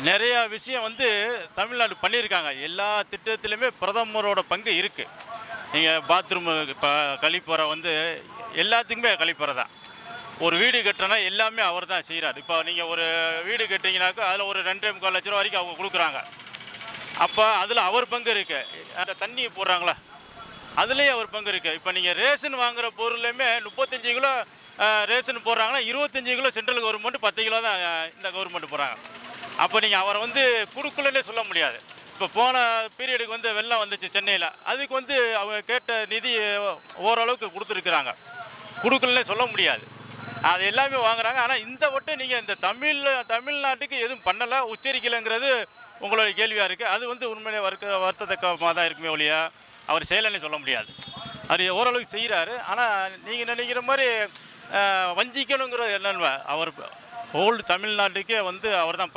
நிறையா விஷயம் வந்து தமிழ்நாடு பண்ணியிருக்காங்க. எல்லா திட்டத்திலுமே பிரதமரோட பங்கு இருக்கு. நீங்க பாத்ரூமு இப்ப கழிப்பறை வந்து எல்லாத்துக்குமே கழிப்பறை தான். ஒரு வீடு கட்டுறோன்னா எல்லாமே அவர் தான் செய்றாரு. இப்போ நீங்க ஒரு வீடு கட்டுறீங்கனாக்கா, அதில ஒரு 2,25,00,000 வரைக்கும் அவங்க குடுக்குறாங்க. அப்ப அதில அவர் பங்கு இருக்கு. அந்த தண்ணி போடுறாங்கள்ல, அதுலயும் அவர் பங்கு இருக்கு. இப்ப நீங்க ரேஷன் வாங்குற பொருள்லயுமே 35 கிலோ ரேஷன் போடுறாங்கன்னா, 25 கிலோ சென்ட்ரல் கவர்மெண்ட், 10 கிலோ தான் இந்த கவர்மெண்ட் போடுறாங்க. அப்ப நீங்க அவர வந்து குடுக்கலன்னே சொல்ல முடியாது. இப்ப போன பீரியடுக்கு வந்து வெள்ளம் வந்துச்சு சென்னையில. அதுக்கு வந்து அவங்க கேட்ட நிதி ஓரளவுக்கு குடுத்துருக்குறாங்க. குடுக்கலன்னே சொல்ல முடியாது. அது எல்லாமே வாங்குறாங்க. ஆனா இந்த வட்டம் நீங்க இந்த தமிழ்நாட்டுக்கு எதுவும் பண்ணல, உச்சரிக்கலங்கிறது உங்களுடைய கேள்வியா இருக்கு. அது வந்து உண்மையிலே வருத்தத்தக்கமா தான் இருக்குமே ஒழிய, அவர் செய்யலன்னு சொல்ல முடியாது. அவரு ஓரளவுக்கு செய்றாரு. ஆனா நீங்க நினைக்கிற மாரி வஞ்சிக்கணுங்கிற எண்ணம் இல்ல. அவர் ஹோல் தமிழ்நாட்டுக்கே வந்து அவர் தான்